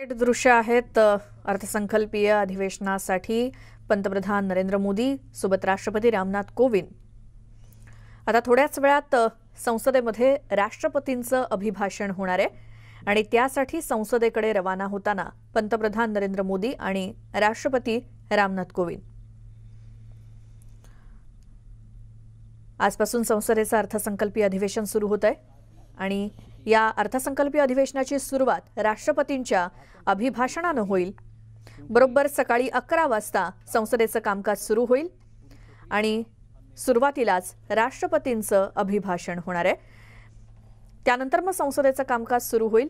थेट दृश्य आहेत अर्थसंकल्पीय अधिवेशनासाठी पंतप्रधान नरेंद्र मोदी सोबत राष्ट्रपती रामनाथ कोविंद आता थोड्याच वेळात संसदेमध्ये राष्ट्रपतींचं अभिभाषण होणार आहे आणि त्यासाठी संसदेकडे रवाना होताना पंतप्रधान नरेंद्र मोदी आणि राष्ट्रपती रामनाथ कोविंद आजपासून संसदेचं अर्थसंकल्पीय अधिवेशन सुरू होत आहे आणि या अर्थसंकल्पीय अधिवेशनाची सुरुवात राष्ट्रपतींच्या अभिभाषणाने होईल। बरोबर सकाळी 11 वाजता संसदेचं कामकाज सुरू होईल आणि सुरुवातीलाच राष्ट्रपतींचं अभिभाषण होणार आहे। त्यानंतर मग संसदेचं कामकाज सुरू होईल।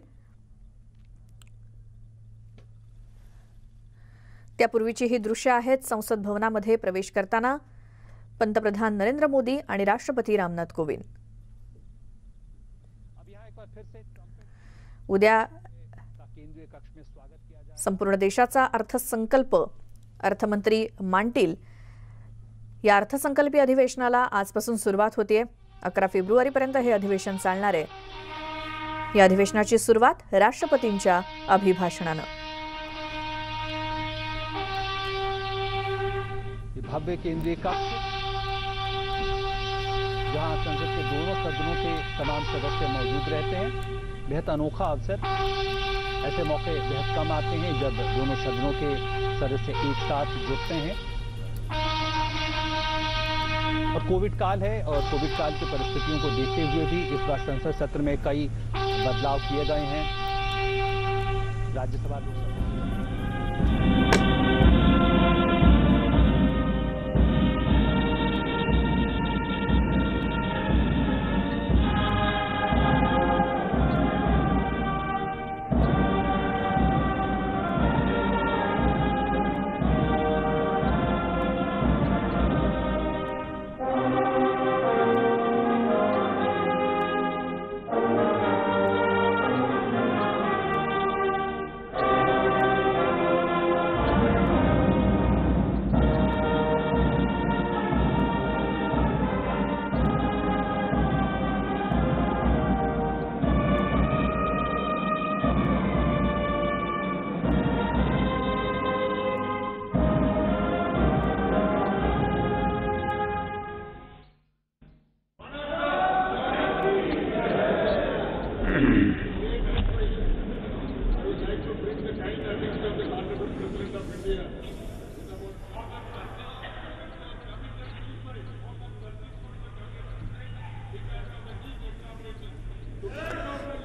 त्यापूर्वीची ही दृश्य आहेत संसद भवनामध्ये प्रवेश करताना पंतप्रधान नरेंद्र मोदी आणि राष्ट्रपती रामनाथ कोविंद। उद्या संपूर्ण देशाचा अर्थसंकल्प अर्थमंत्री मांडतील। या अर्थसंकल्पीय अधिवेशनाला आजपासून सुरुवात होते। 11 फेब्रुवारीपर्यंत हे अधिवेशन चालणार आहे। या अधिवेशनाची सुरुवात राष्ट्रपतींच्या अभिभाषणाने। भव्य केंद्रीय कक्ष जहां संसद के दोनों सदनों के तमाम सदस्य मौजूद रहते हैं। बेहद अनोखा अवसर। ऐसे मौके बेहद कम आते हैं जब दोनों सदनों के सदस्य एक साथ जुटते हैं। और कोविड काल है और कोविड काल की परिस्थितियों को देखते हुए भी इस बार संसद सत्र में कई बदलाव किए गए हैं। राज्यसभा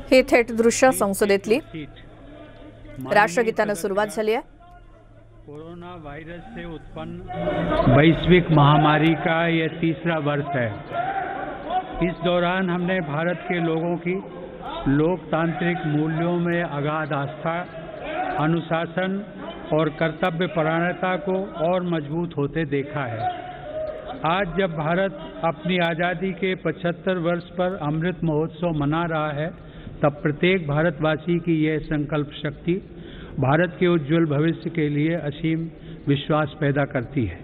हे थेट दृश्य संसदेतली राष्ट्रगीताने सुरुवात झाली आहे। कोरोना वायरस से उत्पन्न वैश्विक महामारी का यह तीसरा वर्ष है। इस दौरान हमने भारत के लोगों की लोकतांत्रिक मूल्यों में अगाध आस्था, अनुशासन और कर्तव्यपरायणता को और मजबूत होते देखा है। आज जब भारत अपनी आज़ादी के 75 वर्ष पर अमृत महोत्सव मना रहा है, तब प्रत्येक भारतवासी की यह संकल्प शक्ति भारत के उज्जवल भविष्य के लिए असीम विश्वास पैदा करती है।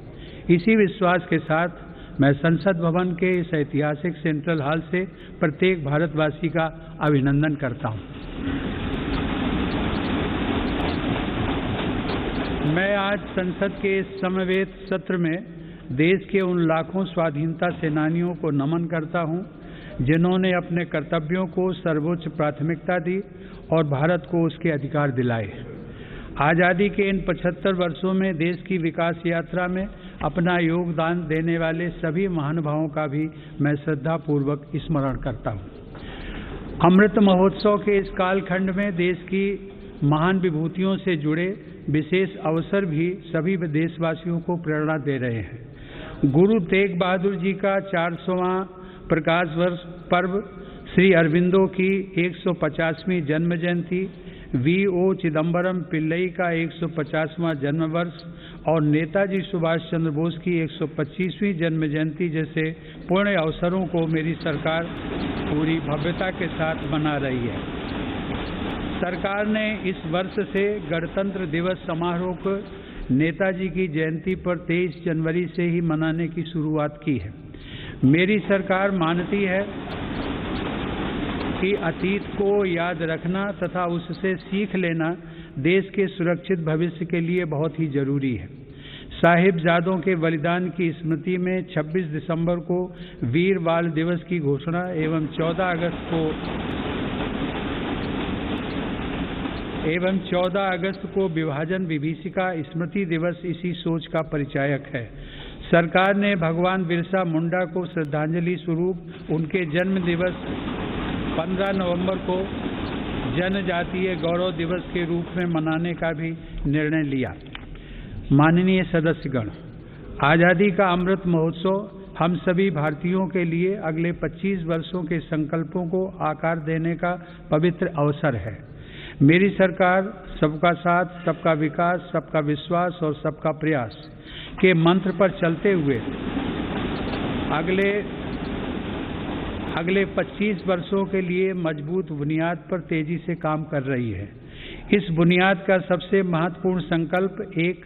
इसी विश्वास के साथ मैं संसद भवन के इस ऐतिहासिक सेंट्रल हॉल से प्रत्येक भारतवासी का अभिनंदन करता हूं। मैं आज संसद के इस समवेत सत्र में देश के उन लाखों स्वाधीनता सेनानियों को नमन करता हूं जिन्होंने अपने कर्तव्यों को सर्वोच्च प्राथमिकता दी और भारत को उसके अधिकार दिलाए। आज़ादी के इन 75 वर्षों में देश की विकास यात्रा में अपना योगदान देने वाले सभी महानुभावों का भी मैं श्रद्धापूर्वक स्मरण करता हूँ। अमृत महोत्सव के इस कालखंड में देश की महान विभूतियों से जुड़े विशेष अवसर भी सभी देशवासियों को प्रेरणा दे रहे हैं। गुरु तेग बहादुर जी का 400वां प्रकाश वर्ष पर्व, श्री अरविंदो की 150वीं जन्म जयंती, V.O. चिदम्बरम पिल्लई का 150वां जन्म वर्ष और नेताजी सुभाष चंद्र बोस की 125वीं जन्म जयंती जैसे पुण्य अवसरों को मेरी सरकार पूरी भव्यता के साथ मना रही है। सरकार ने इस वर्ष से गणतंत्र दिवस समारोह को नेताजी की जयंती पर 23 जनवरी से ही मनाने की शुरुआत की है। मेरी सरकार मानती है कि अतीत को याद रखना तथा उससे सीख लेना देश के सुरक्षित भविष्य के लिए बहुत ही जरूरी है। साहिबजादों के बलिदान की स्मृति में 26 दिसंबर को वीर बाल दिवस की घोषणा एवं 14 अगस्त को विभाजन विभीषिका स्मृति दिवस इसी सोच का परिचायक है। सरकार ने भगवान बिरसा मुंडा को श्रद्धांजलि स्वरूप उनके जन्म दिवस 15 नवंबर को जनजातीय गौरव दिवस के रूप में मनाने का भी निर्णय लिया। माननीय सदस्यगण, आज़ादी का अमृत महोत्सव हम सभी भारतीयों के लिए अगले 25 वर्षों के संकल्पों को आकार देने का पवित्र अवसर है। मेरी सरकार सबका साथ, सबका विकास, सबका विश्वास और सबका प्रयास के मंत्र पर चलते हुए अगले 25 वर्षों के लिए मजबूत बुनियाद पर तेजी से काम कर रही है। इस बुनियाद का सबसे महत्वपूर्ण संकल्प एक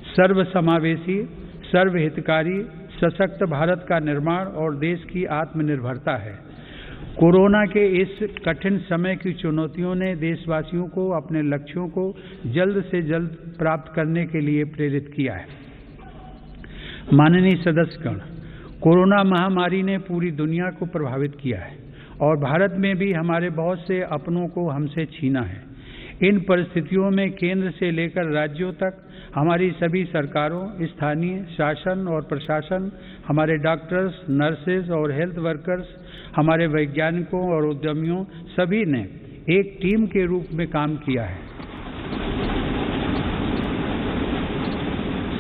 सर्वसमावेशी, सर्वहितकारी, सशक्त भारत का निर्माण और देश की आत्मनिर्भरता है। कोरोना के इस कठिन समय की चुनौतियों ने देशवासियों को अपने लक्ष्यों को जल्द से जल्द प्राप्त करने के लिए प्रेरित किया है। माननीय सदस्यगण, कोरोना महामारी ने पूरी दुनिया को प्रभावित किया है और भारत में भी हमारे बहुत से अपनों को हमसे छीना है। इन परिस्थितियों में केंद्र से लेकर राज्यों तक हमारी सभी सरकारों, स्थानीय शासन और प्रशासन, हमारे डॉक्टर्स, नर्सेज और हेल्थ वर्कर्स, हमारे वैज्ञानिकों और उद्यमियों सभी ने एक टीम के रूप में काम किया है।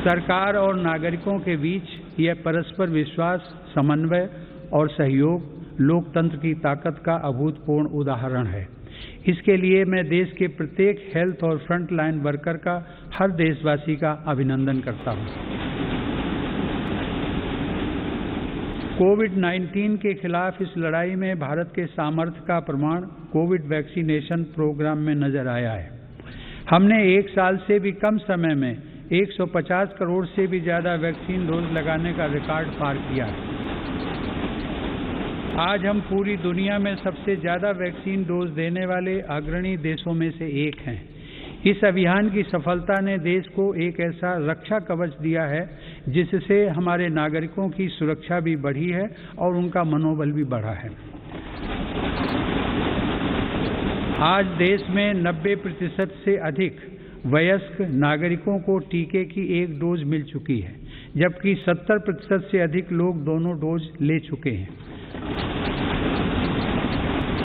सरकार और नागरिकों के बीच यह परस्पर विश्वास, समन्वय और सहयोग लोकतंत्र की ताकत का अभूतपूर्व उदाहरण है। इसके लिए मैं देश के प्रत्येक हेल्थ और फ्रंट लाइन वर्कर का, हर देशवासी का अभिनंदन करता हूं। कोविड-19 के खिलाफ इस लड़ाई में भारत के सामर्थ्य का प्रमाण कोविड वैक्सीनेशन प्रोग्राम में नजर आया है। हमने 1 साल से भी कम समय में 150 करोड़ से भी ज्यादा वैक्सीन डोज लगाने का रिकॉर्ड पार किया है। आज हम पूरी दुनिया में सबसे ज्यादा वैक्सीन डोज देने वाले अग्रणी देशों में से एक हैं। इस अभियान की सफलता ने देश को एक ऐसा रक्षा कवच दिया है जिससे हमारे नागरिकों की सुरक्षा भी बढ़ी है और उनका मनोबल भी बढ़ा है। आज देश में 90% से अधिक वयस्क नागरिकों को टीके की 1 डोज मिल चुकी है, जबकि 70% से अधिक लोग दोनों डोज ले चुके हैं।